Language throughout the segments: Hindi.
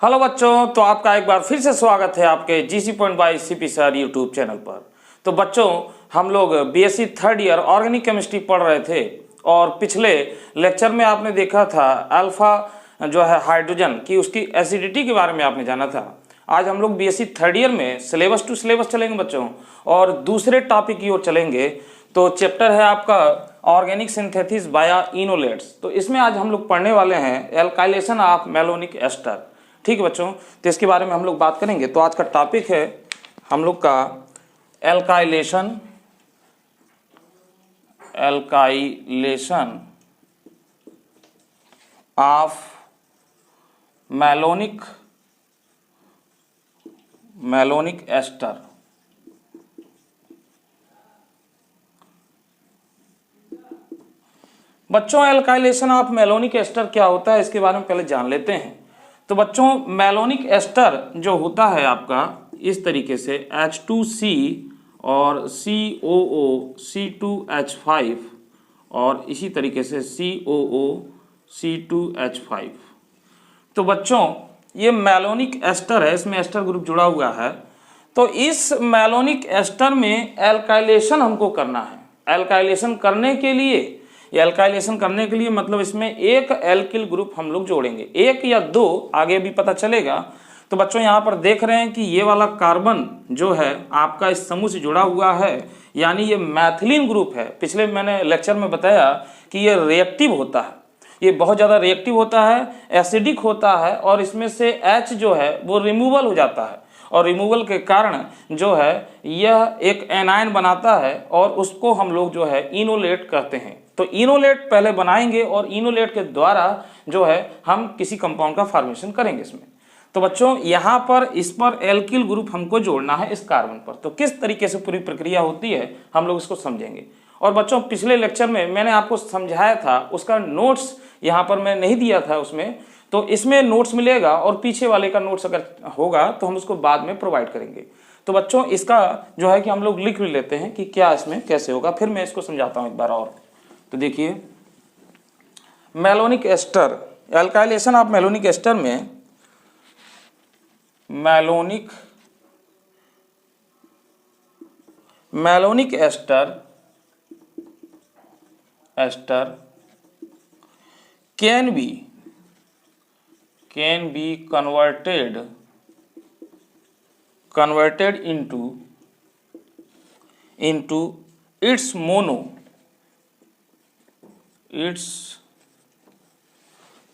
हेलो बच्चों, तो आपका एक बार फिर से स्वागत है आपके GC point by CP sir YouTube channel पर। तो बच्चों, हम लोग BSc third year organic chemistry पढ़ रहे थे और पिछले लेक्चर में आपने देखा था अल्फा जो है हाइड्रोजन की उसकी एसिडिटी के बारे में आपने जाना था। आज हम लोग बीएससी थर्ड ईयर में सिलेबस टू सिलेबस चलेंगे बच्चों और दूसरे टॉपिक की ओर चलेंगे। तो चैप्टर है आपका ऑर्गेनिक सिंथेसिस बाया इनोलेट्स। तो इसमें आज हम लोग पढ़ने वाले हैं एल्काइलेशन ऑफ मैलोनिक एस्टर। ठीक है बच्चों, तो इसके बारे में हम लोग बात करेंगे। तो आज का टॉपिक है हम लोग का एल्काइलेशन ऑफ मैलोनिक एस्टर। बच्चों, एल्काइलेशन ऑफ मैलोनिक एस्टर क्या होता है इसके बारे में पहले जान लेते हैं। तो बच्चों, मैलोनिक एस्टर जो होता है आपका इस तरीके से H2C और COO C2H5 और इसी तरीके से COO C2H5। तो बच्चों, ये मैलोनिक एस्टर है, इसमें एस्टर ग्रुप जुड़ा हुआ है। तो इस मैलोनिक एस्टर में एल्काइलेशन हमको करना है। एल्काइलेशन करने के लिए मतलब इसमें एक एल्किल ग्रुप हम लोग जोड़ेंगे, एक या दो आगे भी पता चलेगा। तो बच्चों, यहाँ पर देख रहे हैं कि ये वाला कार्बन जो है आपका इस समूह से जुड़ा हुआ है, यानी ये मैथिलीन ग्रुप है। पिछले मैंने लेक्चर में बताया कि ये रिएक्टिव होता है, ये बहुत ज़्यादा रिएक्टिव होता है, एसिडिक होता है और इसमें से H जो है वो रिमूवल हो जाता है और रिमूवल के कारण जो है यह एक एनायन बनाता है और उसको हम लोग जो है इनोलेट कहते हैं। तो इनोलेट पहले बनाएंगे और इनोलेट के द्वारा जो है हम किसी कंपाउंड का फॉर्मेशन करेंगे इसमें। तो बच्चों, यहाँ पर इस पर एल्किल ग्रुप हमको जोड़ना है इस कार्बन पर। तो किस तरीके से पूरी प्रक्रिया होती है हम लोग इसको समझेंगे। और बच्चों, पिछले लेक्चर में मैंने आपको समझाया था, उसका नोट्स यहाँ पर मैं नहीं दिया था उसमें, तो इसमें नोट्स मिलेगा और पीछे वाले का नोट्स अगर होगा तो हम उसको बाद में प्रोवाइड करेंगे। तो बच्चों, इसका जो है कि हम लोग लिख भी लेते हैं कि क्या इसमें कैसे होगा, फिर मैं इसको समझाता हूँ एक बार और। तो देखिए, malonic ester, alkylation of malonic ester में malonic ester can be converted into its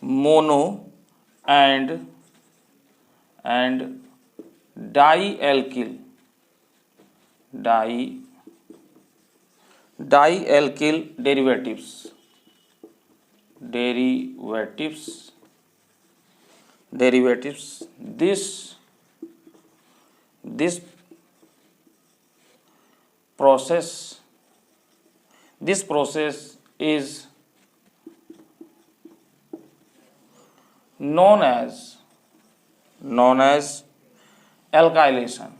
mono and dialkyl derivatives. This process is known as alkylation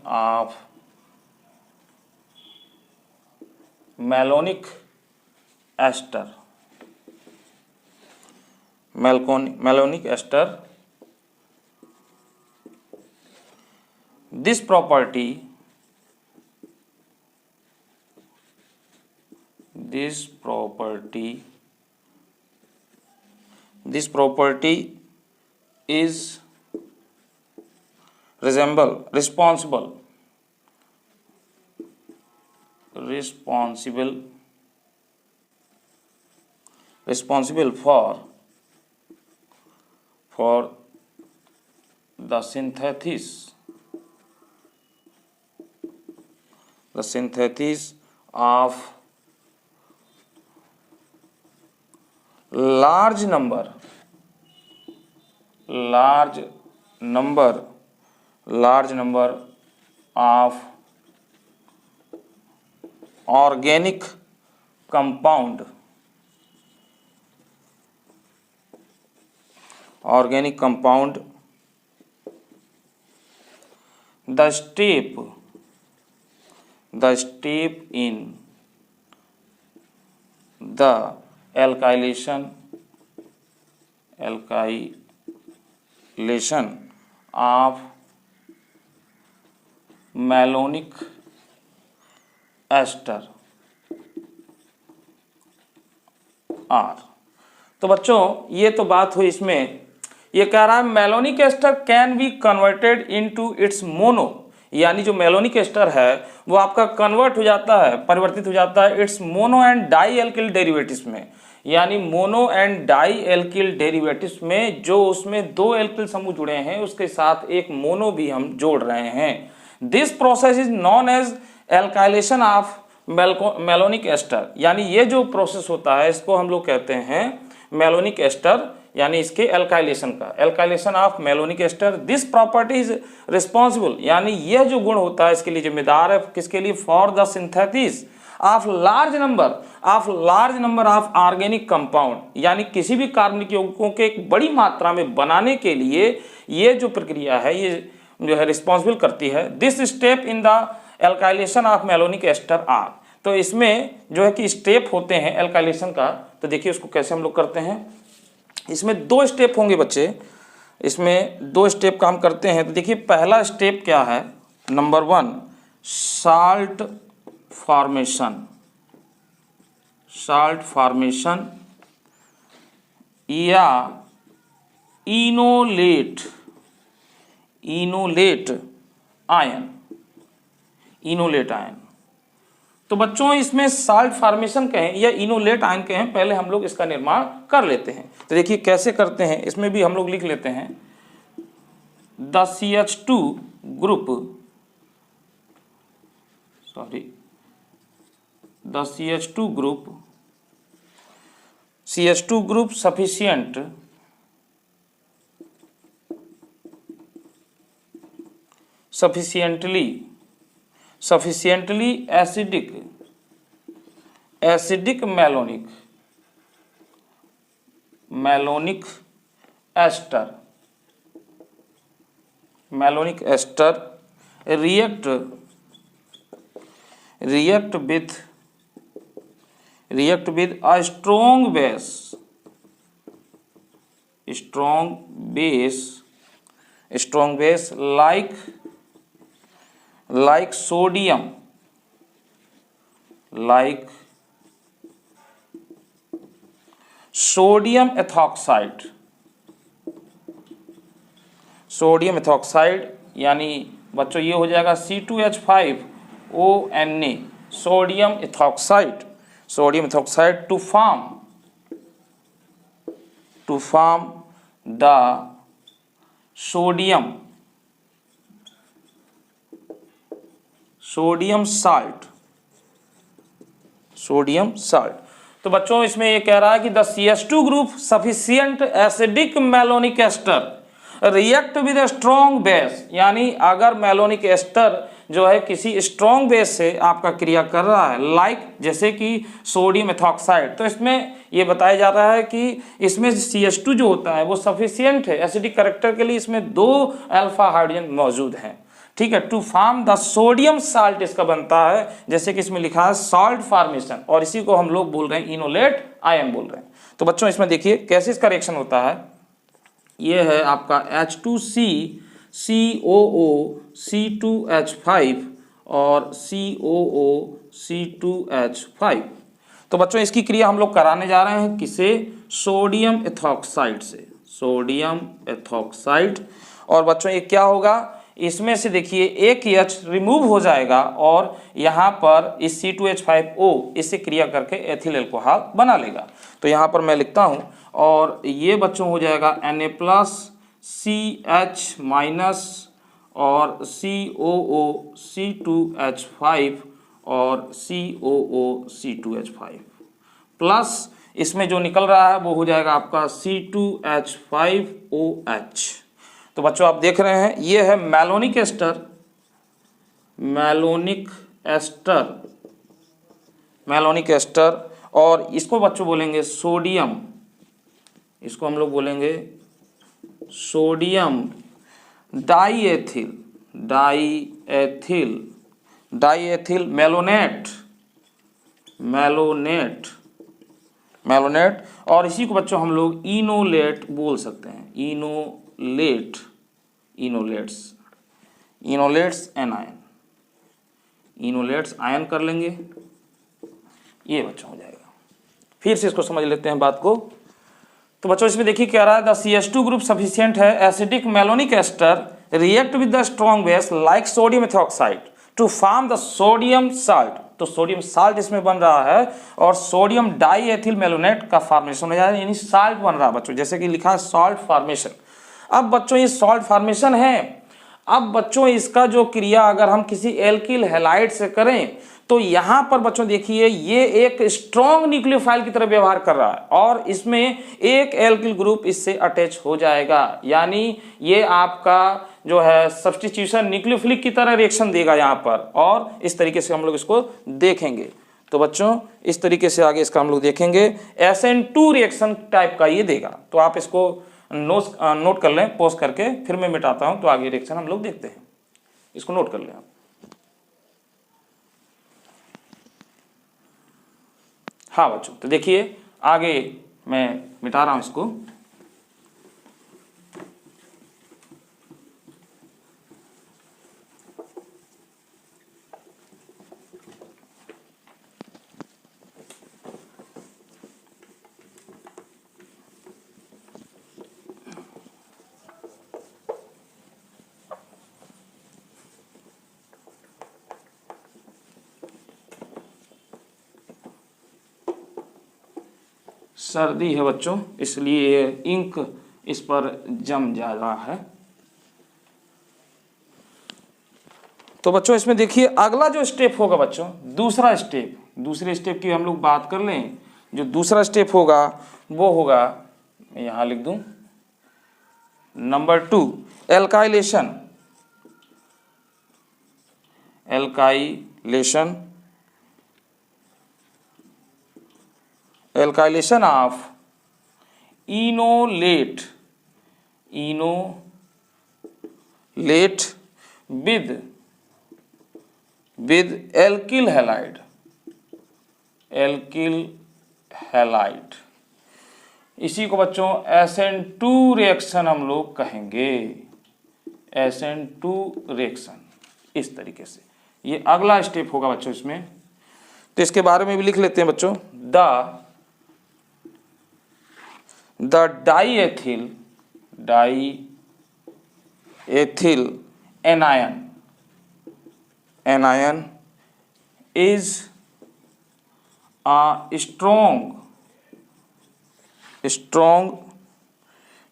of malonic ester. This property is responsible for the synthesis of large number of organic compound the step in the alkylation of malonic ester are. तो बच्चों ये तो बात हुई, इसमें ये कह रहा है malonic ester can be converted into its mono, यानी जो मेलोनिक एस्टर है वो आपका कन्वर्ट हो जाता है, परिवर्तित हो जाता है its mono and di alkyl derivatives में, यानी mono and di alkyl derivatives में जो उसमें दो एल्किल समूह जुड़े हैं उसके साथ एक मोनो भी हम जोड़ रहे हैं। This process is known as alkylation of malonic ester, यानी ये जो प्रोसेस होता है इसको हम लोग कहते हैं मेलोनिक एस्टर, यानी इसके एल्काइलेशन का, alkylation of malonic ester. This property is responsible, यानी यह जो गुण होता है इसके लिए जिम्मेदार है, किसके लिए, for the synthesis of large number of organic compound, यानी किसी भी कार्बनिक यौगिकों के एक बड़ी मात्रा में बनाने के लिए ये जो प्रक्रिया है ये जो है रिस्पॉन्सिबल करती है। This step in the alkylation of malonic ester are. तो इसमें जो है कि स्टेप होते हैं एल्काइलेशन का, तो देखिए उसको कैसे हम लोग करते हैं। इसमें दो स्टेप होंगे बच्चे, इसमें दो स्टेप काम करते हैं। तो देखिए पहला स्टेप क्या है, नंबर 1 साल्ट फॉर्मेशन या इनोलेट आयन। तो बच्चों इसमें साल्ट फॉर्मेशन कहें या इनोलेट आयन कहें, पहले हम लोग इसका निर्माण कर लेते हैं। तो देखिए कैसे करते हैं, इसमें भी हम लोग लिख लेते हैं the CH2 group sufficiently acidic melonic ester react with a strong base like sodium ethoxide, यानी बच्चों ये हो जाएगा C2H5ONa, sodium ethoxide to form the sodium salt। तो बच्चों इसमें ये कह रहा है कि the CH2 group sufficient acidic malonic ester react with a strong base, यानी अगर मेलोनिक एस्टर जो है किसी स्ट्रॉन्ग बेस से आपका क्रिया कर रहा है, लाइक जैसे कि सोडियम एथॉक्साइड, तो इसमें ये बताया जा रहा है कि इसमें CH2 जो होता है वो सफिशिएंट है एसिडिक कैरेक्टर के लिए, इसमें 2 अल्फा हाइड्रोजन मौजूद हैं, ठीक है। To form the sodium salt इसका बनता है, जैसे कि इसमें लिखा है सॉल्ट फॉर्मेशन, और इसी को हम लोग बोल रहे हैं इनोलेट आयन बोल रहे हैं। तो बच्चों इसमें देखिए कैसे इसका रिएक्शन होता है, ये है आपका H2C COO C2H5 और COO C2H5। तो बच्चों इसकी क्रिया हम लोग कराने जा रहे हैं किसे, सोडियम एथॉक्साइड से, सोडियम एथॉक्साइड। और बच्चों ये क्या होगा, इसमें से देखिए एक H रिमूव हो जाएगा और यहाँ पर इस C2H5O इससे क्रिया करके एथिल अल्कोहल बना लेगा। तो यहाँ पर मैं लिखता हूँ, और ये बच्चों हो जाएगा Na+CH- और COO C2H5 और COO C2H5 प्लस इसमें जो निकल रहा है वो हो जाएगा आपका C2H5OH। तो बच्चों आप देख रहे हैं ये है मेलोनिक एस्टर, और इसको बच्चों बोलेंगे सोडियम, इसको हम लोग बोलेंगे सोडियम डाईएथिल मेलोनेट मेलोनेट, और इसी को बच्चों हम लोग इनोलेट बोल सकते हैं, इनोलेट्स एनायन, इनोलेट्स आयन कर लेंगे, ये बच्चों हो जाएगा। फिर से इसको समझ लेते हैं बात को। तो बच्चों इसमें देखिए क्या रहा है, द CH2 ग्रुप सफिशिएंट है acidic malonic ester react with the strong base like sodium ethoxide to form the sodium salt. तो सोडियम साल्ट इसमें बन रहा है और सोडियम डाई एथिल मेलोनेट का फॉर्मेशन हो जाएगा, यानी साल्ट बन रहा है बच्चों, जैसे कि लिखा है सॉल्ट फॉर्मेशन। अब बच्चों ये सॉल्ट फॉर्मेशन है, अब बच्चों इसका जो क्रिया अगर हम किसी एल्किल हैलाइड से करें तो यहां पर बच्चों देखिए ये एक स्ट्रॉन्ग न्यूक्लियोफाइल की तरह व्यवहार कर रहा है और इसमें एक एल्किल ग्रुप इससे अटैच हो जाएगा, यानी ये आपका जो है सब्स्टिट्यूशन न्यूक्लियोफिलिक की तरह रिएक्शन देगा यहां पर, और इस तरीके से हम लोग इसको देखेंगे। तो बच्चों इस तरीके से आगे इसका हम लोग देखेंगे, SN2 रिएक्शन टाइप का ये देगा। तो आप इसको नोट कर लें, पोस्ट करके फिर मैं मिटाता हूं तो आगे रिएक्शन हम लोग देखते हैं, इसको नोट कर लें आप। हाँ बच्चों, तो देखिए आगे मैं मिटा रहा हूं इसको। सर्दी है बच्चों, इसलिए इंक इस पर जम जा रहा है। तो बच्चों इसमें देखिए अगला जो स्टेप होगा बच्चों, दूसरे स्टेप की हम लोग बात कर लें। जो दूसरा स्टेप होगा वो होगा, मैं यहां लिख दूं number 2, alkylation of enolate with alkyl halide, इसी को बच्चों SN2 रिएक्शन हम लोग कहेंगे, SN2 रिएक्शन। इस तरीके से ये अगला स्टेप होगा बच्चों इसमें। तो इसके बारे में भी लिख लेते हैं बच्चों, the diethyl anion is a strong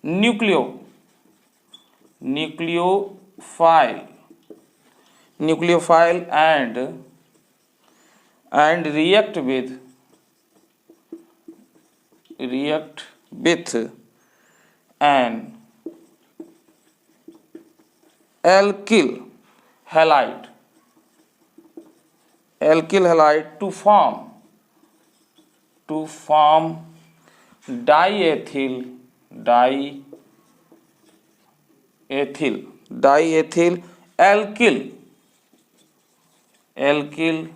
nucleophile and react with an alkyl halide to form diethyl alkyl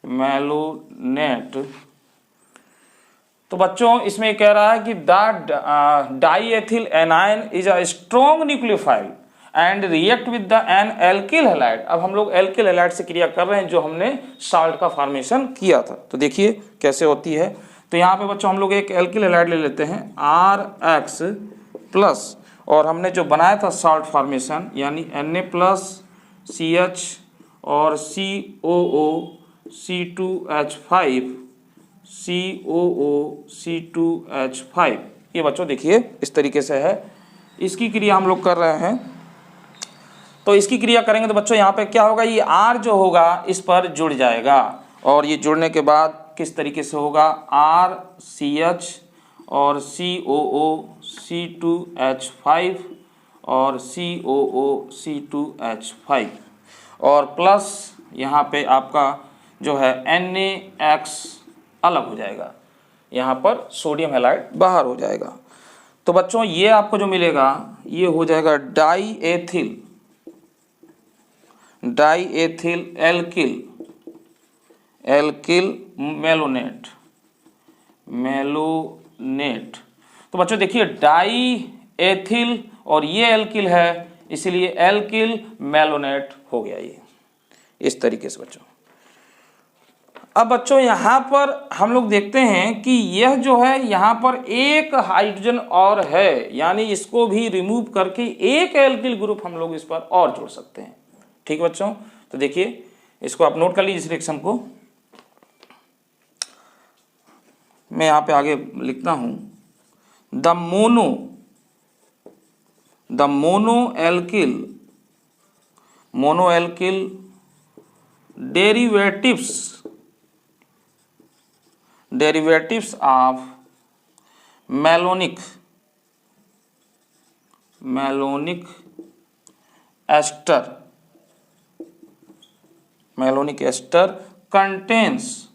malonate। तो बच्चों इसमें कह रहा है कि the diethyl anion is a strong nucleophile and react with the an alkyl halide. अब हम लोग एल्किल हैलाइड से क्रिया कर रहे हैं जो हमने साल्ट का फॉर्मेशन किया था। तो देखिए कैसे होती है। तो यहाँ पे बच्चों हम लोग एक एल्किल हैलाइड ले लेते हैं RX प्लस, और हमने जो बनाया था साल्ट फॉर्मेशन यानी Na+CH और COO C2H5 COOC2H5, ये बच्चों देखिए इस तरीके से है। इसकी क्रिया हम लोग कर रहे हैं। तो इसकी क्रिया करेंगे तो बच्चों यहाँ पे क्या होगा, ये R जो होगा इस पर जुड़ जाएगा, और ये जुड़ने के बाद किस तरीके से होगा, RCH और COO C2H5 और COO C2H5 और प्लस यहाँ पे आपका जो है NaX अलग हो जाएगा, यहाँ पर सोडियम हैलाइड बाहर हो जाएगा। तो बच्चों ये आपको जो मिलेगा ये हो जाएगा डाईएथिल एल्किल मेलोनेट, मेलोनेट। तो बच्चों देखिए डाई एथिल और ये एल्किल है, इसीलिए एल्किल मेलोनेट हो गया ये, इस तरीके से बच्चों। अब बच्चों यहाँ पर हम लोग देखते हैं कि यह जो है यहाँ पर एक हाइड्रोजन और है, यानी इसको भी रिमूव करके एक एल्किल ग्रुप हम लोग इस पर और जोड़ सकते हैं। ठीक है बच्चों, तो देखिए इसको आप नोट कर लीजिए इस रिएक्शन को। मैं यहाँ पे आगे लिखता हूँ, the mono alkyl derivatives of malonic ester contains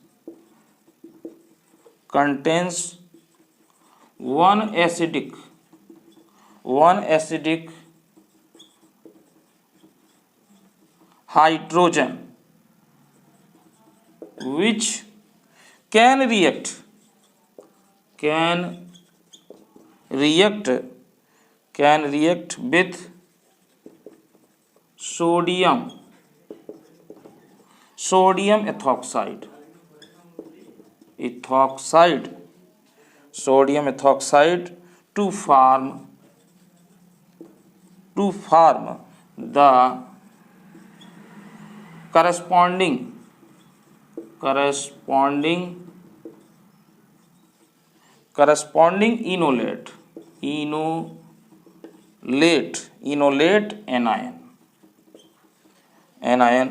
one acidic hydrogen which can react with sodium ethoxide to form the corresponding enolate anion।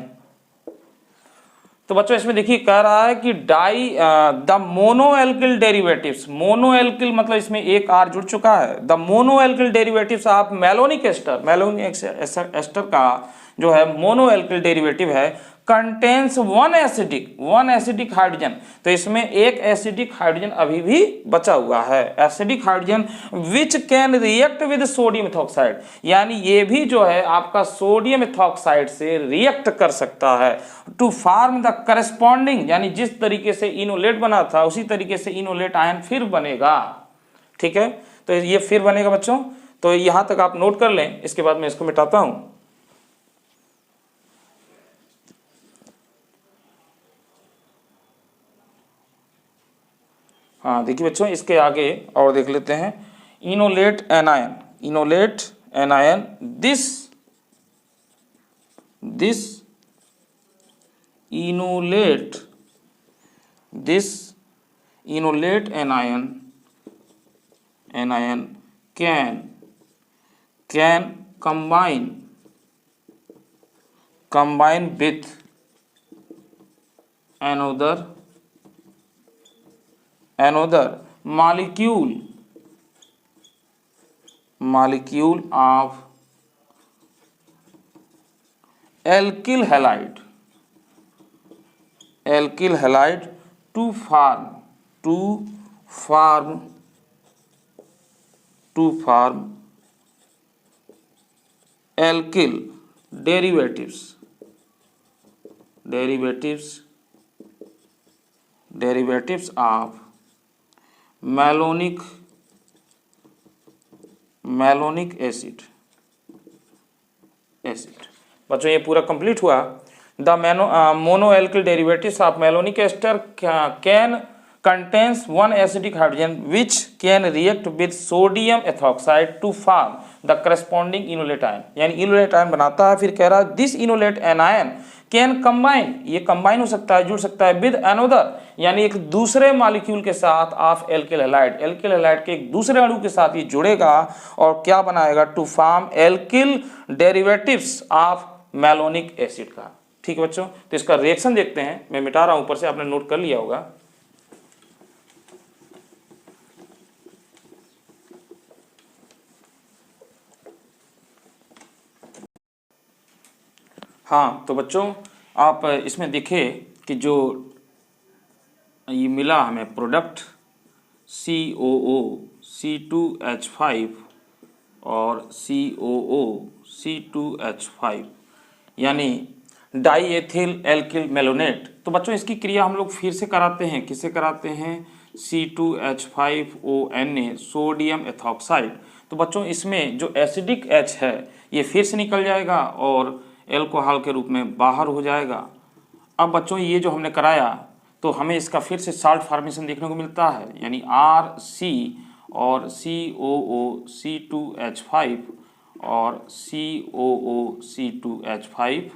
तो बच्चों इसमें देखिए कह रहा है कि the mono alkyl derivatives, mono alkyl मतलब इसमें एक आर जुड़ चुका है। The mono alkyl derivatives of malonic ester का जो है मोनो एल्किल डेरिवेटिव है, कंटेन्स वन एसिडिक हाइड्रोजन। तो इसमें एक एसिडिक हाइड्रोजन अभी भी बचा हुआ है, acidic hydrogen which can react with sodium ethoxide, यानी ये भी जो है आपका सोडियम इथॉक्साइड से रिएक्ट कर सकता है टू फॉर्म द करस्पॉन्डिंग, यानी जिस तरीके से इनोलेट बना था उसी तरीके से इनोलेट आयन फिर बनेगा। ठीक है, तो ये फिर बनेगा बच्चों, तो यहां तक आप नोट कर लें, इसके बाद मैं इसको मिटाता हूं। हाँ देखिए बच्चों इसके आगे और देख लेते हैं, enolate anion, this enolate anion can combine with another molecule of alkyl halide to form alkyl derivatives of malonic acid। बच्चों ये पूरा कंप्लीट हुआ। The mono alkyl derivatives of malonic ester can contains one acidic hydrogen which can react with sodium ethoxide to form the corresponding enolate ion, यानी enolate ion बनाता है। फिर कह रहा है this enolate anion can combine, ये combine हो सकता है, जुड़ सकता है with another, यानी एक दूसरे मॉलिक्यूल के साथ ऑफ एल्किल हैलाइड के एक दूसरे अणु के साथ ये जुड़ेगा और क्या बनाएगा, to form alkyl derivatives of malonic acid का। ठीक है बच्चों, तो इसका रिएक्शन देखते हैं, मैं मिटा रहा हूं ऊपर से, आपने नोट कर लिया होगा। हाँ तो बच्चों आप इसमें देखिए कि जो ये मिला हमें प्रोडक्ट COO C2H5 और COO C2H5 यानी डाई एथिल एल्किल मेलोनेट। तो बच्चों इसकी क्रिया हम लोग फिर से कराते हैं, किससे कराते हैं, C2H5ONa सोडियम एथॉक्साइड। तो बच्चों इसमें जो एसिडिक H है ये फिर से निकल जाएगा और एल्कोहल के रूप में बाहर हो जाएगा। अब बच्चों ये जो हमने कराया तो हमें इसका फिर से साल्ट फॉर्मेशन देखने को मिलता है, यानी RC और COOC2H5 और COOC2H5।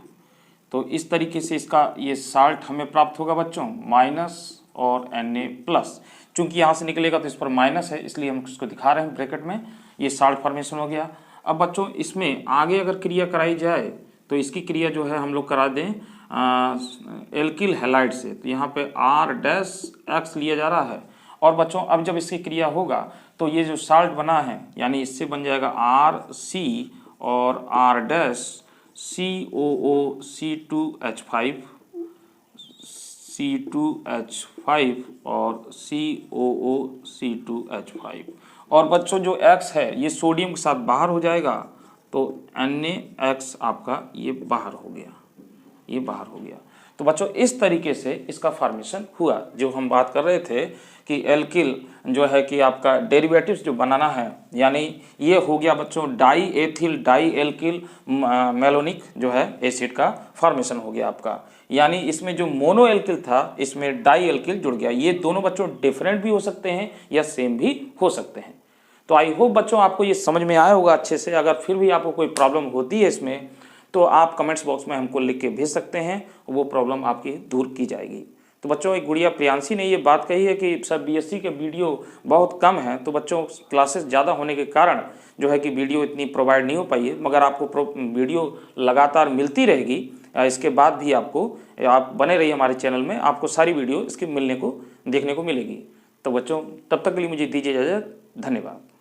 तो इस तरीके से इसका ये साल्ट हमें प्राप्त होगा बच्चों, माइनस और Na प्लस। चूंकि यहाँ से निकलेगा तो इस पर माइनस है, इसलिए हम इसको दिखा रहे हैं ब्रैकेट में। ये साल्ट फॉर्मेशन हो गया। अब बच्चों इसमें आगे अगर क्रिया कराई जाए तो इसकी क्रिया जो है हम लोग करा दें एल्किल हैलाइड से। तो यहाँ पे R' लिया जा रहा है। और बच्चों अब जब इसकी क्रिया होगा तो ये जो साल्ट बना है यानी इससे बन जाएगा RC और R' COOC2H5 C2H5 और COOC2H5। और बच्चों जो X है ये सोडियम के साथ बाहर हो जाएगा, तो NaX आपका ये बाहर हो गया, ये बाहर हो गया। तो बच्चों इस तरीके से इसका फॉर्मेशन हुआ। जो हम बात कर रहे थे कि एल्किल जो है कि आपका डेरिवेटिव्स जो बनाना है, यानी ये हो गया बच्चों di ethyl di alkyl malonic जो है एसिड का फॉर्मेशन हो गया आपका। यानी इसमें जो मोनो एल्किल था इसमें डाई एल्किल जुड़ गया। ये दोनों बच्चों डिफरेंट भी हो सकते हैं या सेम भी हो सकते हैं। तो आई होप बच्चों आपको ये समझ में आया होगा अच्छे से। अगर फिर भी आपको कोई प्रॉब्लम होती है इसमें तो आप कमेंट्स बॉक्स में हमको लिख के भेज सकते हैं, वो प्रॉब्लम आपकी दूर की जाएगी। तो बच्चों एक गुड़िया प्रियांशी ने ये बात कही है कि सर BSc के वीडियो बहुत कम हैं, तो बच्चों क्लासेस ज़्यादा होने के कारण जो है कि वीडियो इतनी प्रोवाइड नहीं हो पाई है, मगर आपको वीडियो लगातार मिलती रहेगी। इसके बाद भी आपको आप बने रहिए हमारे चैनल में, आपको सारी वीडियो इसके मिलने को देखने को मिलेगी। तो बच्चों तब तक के लिए मुझे दीजिए इजाज़त, धन्यवाद।